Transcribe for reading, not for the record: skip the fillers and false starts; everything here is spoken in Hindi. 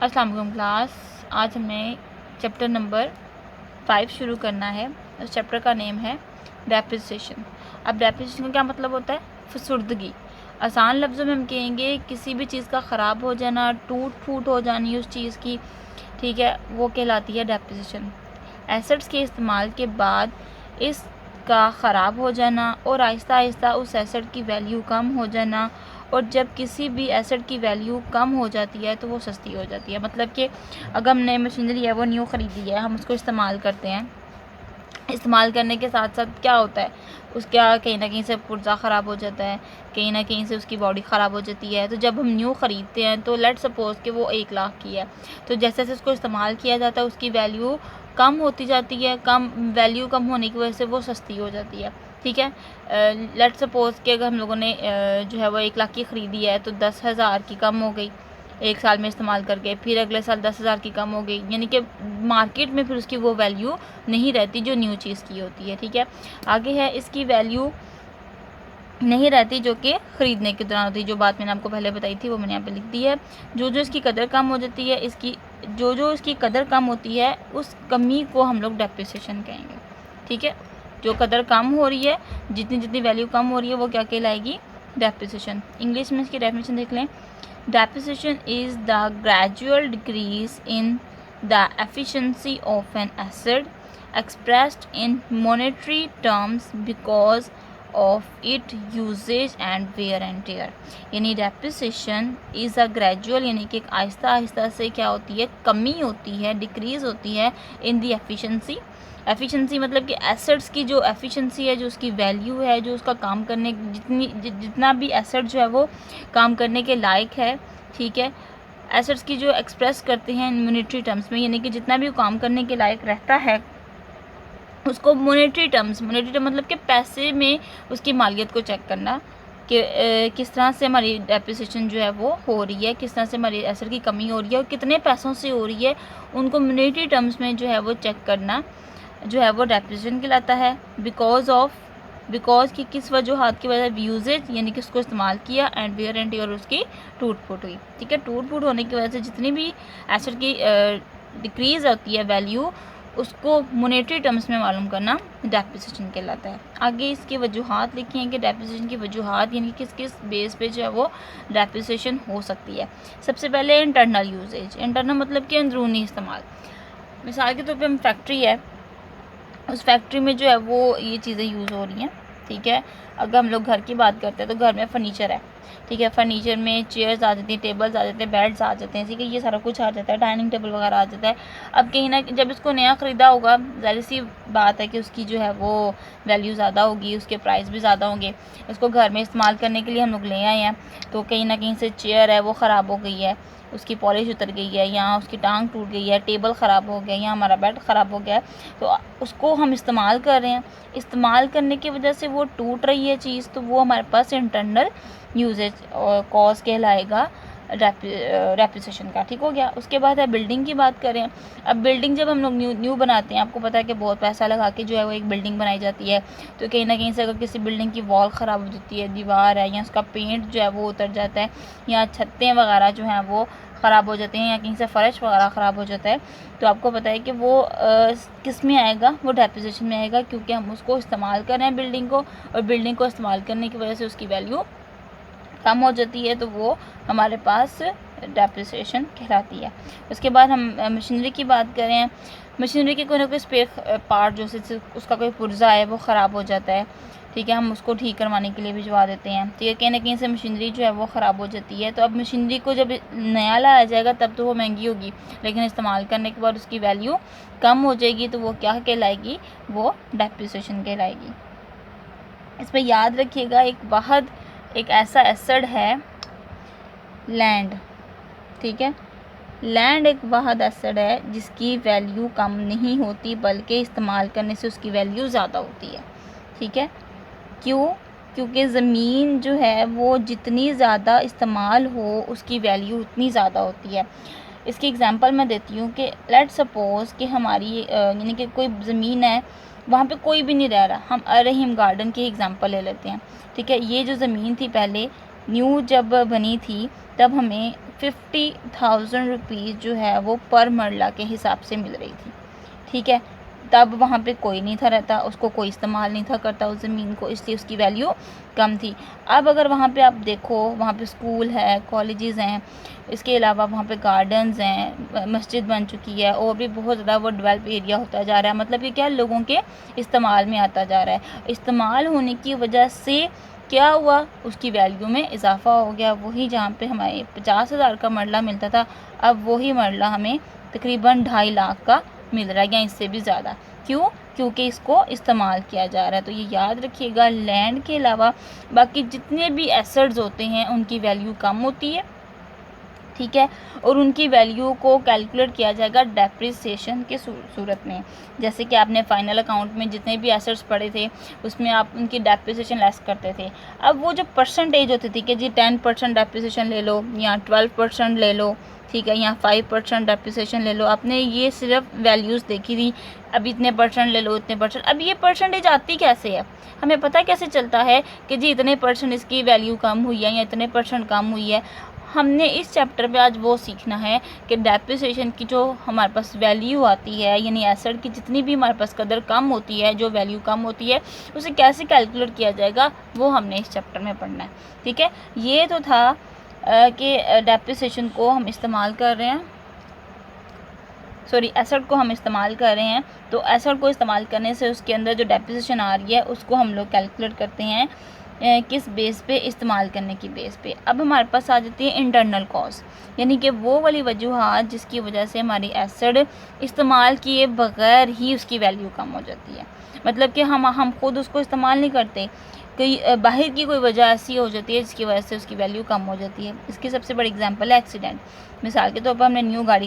अस्सलाम वालेकुम क्लास। आज हमें चैप्टर नंबर 5 शुरू करना है। उस चैप्टर का नेम है डेप्रिसिएशन। अब डेप्रिसिएशन का क्या मतलब होता है? फसुर्दगी। आसान लफ्ज़ों में हम कहेंगे किसी भी चीज़ का ख़राब हो जाना, टूट फूट हो जानी उस चीज़ की, ठीक है, वो कहलाती है डेप्रिसिएशन। एसेट्स के इस्तेमाल के बाद इसका ख़राब हो जाना और आहिस्ता आहिस्ता उस एसेट की वैल्यू कम हो जाना, और जब किसी भी एसेट की वैल्यू कम हो जाती है तो वो सस्ती हो जाती है। मतलब कि अगर हमने मशीनरी है वो न्यू ख़रीदी है, हम उसको इस्तेमाल करते हैं, इस्तेमाल करने के साथ साथ क्या होता है, उसका कहीं ना कहीं से पुर्जा ख़राब हो जाता है, कहीं ना कहीं से उसकी बॉडी ख़राब हो जाती है। तो जब हम न्यू ख़रीदते हैं तो लेट सपोज़ कि वो 1 लाख की है, तो जैसे जैसे उसको इस्तेमाल किया जाता है उसकी वैल्यू कम होती जाती है, वैल्यू कम होने की वजह से वो सस्ती हो जाती है। ठीक है, लेट सपोज़ कि अगर हम लोगों ने जो है वो 1 लाख की ख़रीदी है तो 10,000 की कम हो गई 1 साल में इस्तेमाल करके, फिर अगले साल 10,000 की कम हो गई, यानी कि मार्केट में फिर उसकी वो वैल्यू नहीं रहती जो न्यू चीज़ की होती है। ठीक है, आगे है इसकी वैल्यू नहीं रहती जो कि ख़रीदने के दौरान होती है। जो बात मैंने आपको पहले बताई थी वो मैंने यहाँ पे लिख दी है। जो इसकी कदर कम हो जाती है, जो इसकी कदर कम होती है उस कमी को हम लोग डेप्रिसिएशन कहेंगे। ठीक है, जो कदर कम हो रही है, जितनी जितनी वैल्यू कम हो रही है वो क्या कहलाएगी? डेप्रिसिएशन। इंग्लिश में इसकी डेफिनेशन देख लें। Depreciation is the gradual decrease in the efficiency of an asset expressed in monetary terms because of its usage and wear and tear। यानी depreciation is a gradual, यानी कि आहिस्ता आहिस्ता से क्या होती है, कमी होती है, डिक्रीज होती है in the efficiency। एफिशिएंसी मतलब कि एसेट्स की जो एफिशिएंसी है, जो उसकी वैल्यू है, जो उसका काम करने जितना भी एसेट जो है वो काम करने के लायक है। ठीक है, एसेट्स की जो एक्सप्रेस करते हैं मॉनेटरी टर्म्स में, यानी कि जितना भी वो काम करने के लायक रहता है उसको मॉनेटरी टर्म मतलब कि पैसे में उसकी मालियत को चेक करना कि किस तरह से हमारी डेप्रिसिएशन जो है वो हो रही है, किस तरह से हमारी एसेट की कमी हो रही है और कितने पैसों से हो रही है, उनको मॉनेटरी टर्म्स में जो है वो चेक करना जो है वो डेप्रिसिएशन कहलाता है। बिकॉज की किस वजूहत की वजह यूजेज, यानी कि उसको इस्तेमाल किया, एंड वेयर एंड टीयर, उसकी टूट फूट हुई। ठीक है, टूट फूट होने की वजह से जितनी भी एसेट की डिक्रीज होती है वैल्यू, उसको मॉनेटरी टर्म्स में मालूम करना डेप्रिसिएशन कहलाता है। आगे इसकी वजूहत लिखी हैं कि डेप्रिसिएशन की वजूहत यानी किस किस बेस पे जो है वो डेप्रिसिएशन हो सकती है। सबसे पहले इंटरनल यूजेज। इंटरनल मतलब कि अंदरूनी इस्तेमाल। मिसाल के तौर पे हम फैक्ट्री है, उस फैक्ट्री में जो है वो ये चीज़ें यूज़ हो रही हैं। ठीक है, अगर हम लोग घर की बात करते हैं तो घर में फर्नीचर है। ठीक है, फर्नीचर में चेयर्स आ जाती हैं, टेबल्स आ जाते हैं, बेड्स आ जाते हैं। ठीक है, ये सारा कुछ आ जाता है, डाइनिंग टेबल वगैरह आ जाता है। अब कहीं ना जब इसको नया ख़रीदा होगा, ज़ाहिर सी बात है कि उसकी जो है वो वैल्यू ज़्यादा होगी, उसके प्राइस भी ज़्यादा होंगे। इसको घर में इस्तेमाल करने के लिए हम लोग ले आए हैं, तो कहीं ना कहीं से चेयर है वो ख़राब हो गई है, उसकी पॉलिश उतर गई है, या उसकी टांग टूट गई है, टेबल ख़राब हो गया, या हमारा बेड ख़राब हो गया है, तो उसको हम इस्तेमाल कर रहे हैं, इस्तेमाल करने की वजह से वो टूट रही है चीज़, तो वो हमारे पास इंटरनल यूजेज कॉज कहलाएगा डेप्रिसिएशन का। ठीक हो गया। उसके बाद है बिल्डिंग की बात करें। अब बिल्डिंग जब हम लोग न्यू बनाते हैं, आपको पता है कि बहुत पैसा लगा के जो है वो एक बिल्डिंग बनाई जाती है, तो कहीं ना कहीं से अगर किसी बिल्डिंग की वॉल ख़राब हो जाती है, दीवार है, या उसका पेंट जो है वो उतर जाता है, या छतें वगैरह जो हैं वो ख़राब हो जाते हैं, या कहीं से फ़र्श वगैरह ख़राब हो जाता है, तो आपको पता है कि वो किस में आएगा, वो डेप्रिसिएशन में आएगा, क्योंकि हम उसको इस्तेमाल कर रहे हैं बिल्डिंग को, और बिल्डिंग को इस्तेमाल करने की वजह से उसकी वैल्यू कम हो जाती है, तो वो हमारे पास डेप्रिसिएशन कहलाती है। उसके बाद हम मशीनरी की बात करें। मशीनरी के कोई ना कोई स्पेयर पार्ट जो से उसका कोई पुर्जा है वो ख़राब हो जाता है। ठीक है, हम उसको ठीक करवाने के लिए भिजवा देते हैं। ठीक है, कहीं ना कहीं से मशीनरी जो है वो ख़राब हो जाती है, तो अब मशीनरी को जब नया लाया जाएगा तब तो वो महंगी होगी, लेकिन इस्तेमाल करने के बाद उसकी वैल्यू कम हो जाएगी, तो वो क्या कहलाएगी? वो डेप्रिसिएशन कहलाएगी। इस पर याद रखिएगा, एक ऐसा एसेट है लैंड। ठीक है, लैंड एक वाहद एसेट है जिसकी वैल्यू कम नहीं होती, बल्कि इस्तेमाल करने से उसकी वैल्यू ज़्यादा होती है। ठीक है, क्यों? क्योंकि ज़मीन जो है वो जितनी ज़्यादा इस्तेमाल हो उसकी वैल्यू उतनी ज़्यादा होती है। इसकी एग्जांपल मैं देती हूँ कि लेट सपोज़ कि हमारी यानी कि कोई ज़मीन है, वहाँ पे कोई भी नहीं रह रहा, हम रहीम गार्डन की एग्जांपल ले लेते हैं। ठीक है, ये जो ज़मीन थी पहले न्यू जब बनी थी तब हमें 50,000 रुपीज़ जो है वो पर मरला के हिसाब से मिल रही थी, ठीक है। तब वहाँ पे कोई नहीं था रहता, उसको कोई इस्तेमाल नहीं था करता उस ज़मीन को, इसलिए उसकी वैल्यू कम थी। अब अगर वहाँ पे आप देखो, वहाँ पे स्कूल है, कॉलेजेस हैं, इसके अलावा वहाँ पे गार्डन्स हैं, मस्जिद बन चुकी है, और भी बहुत ज़्यादा वो डेवलप एरिया होता जा रहा है। मतलब कि क्या, लोगों के इस्तेमाल में आता जा रहा है। इस्तेमाल होने की वजह से क्या हुआ, उसकी वैल्यू में इजाफा हो गया। वही जहाँ पे हमें 50,000 का मरला मिलता था, अब वही मरला हमें तकरीबन 2.5 लाख का मिल रहा है, या इससे भी ज़्यादा। क्यों? क्योंकि इसको इस्तेमाल किया जा रहा है। तो ये याद रखिएगा, लैंड के अलावा बाकी जितने भी एसेट्स होते हैं उनकी वैल्यू कम होती है, ठीक है, और उनकी वैल्यू को कैलकुलेट किया जाएगा डेप्रिसिएशन के सूरत में। जैसे कि आपने फाइनल अकाउंट में जितने भी एसेट्स पढ़े थे उसमें आप उनकी डेप्रिसिएशन लेस करते थे। अब वो जो परसेंटेज होती थी कि जी 10% डेप्रिसिएशन ले लो, या 12% ले लो, ठीक है, या 5% डेप्रिसिएशन ले लो, आपने ये सिर्फ वैल्यूज़ देखी थी, अब इतने परसेंट ले लो, इतने परसेंट। अब ये परसेंटेज आती कैसे है, हमें पता कैसे चलता है कि जी इतने परसेंट इसकी वैल्यू कम हुई है या इतने परसेंट कम हुई है। हमने इस चैप्टर में आज वो सीखना है कि डेप्रिसिएशन की जो हमारे पास वैल्यू आती है, यानी एसेट की जितनी भी हमारे पास कदर कम होती है, जो वैल्यू कम होती है, उसे कैसे कैलकुलेट किया जाएगा, वो हमने इस चैप्टर में पढ़ना है, ठीक है। ये तो था कि डेप्रिसिएशन को हम इस्तेमाल कर रहे हैं, सॉरी, एसेट को हम इस्तेमाल कर रहे हैं। तो एसेट को इस्तेमाल करने से उसके अंदर जो डेप्रिसिएशन आ रही है उसको हम लोग कैलकुलेट करते हैं किस बेस पे, इस्तेमाल करने की बेस पे। अब हमारे पास आ जाती है इंटरनल कॉज, यानी कि वो वाली वजूहात जिसकी वजह से हमारी एसेट इस्तेमाल किए बगैर ही उसकी वैल्यू कम हो जाती है। मतलब कि हम खुद उसको इस्तेमाल नहीं करते, कोई बाहर की कोई वजह ऐसी हो जाती है जिसकी वजह से उसकी वैल्यू कम हो जाती है। इसकी सबसे बड़ी एग्जांपल है एक्सीडेंट। मिसाल के तौर पर हमने न्यू गाड़ी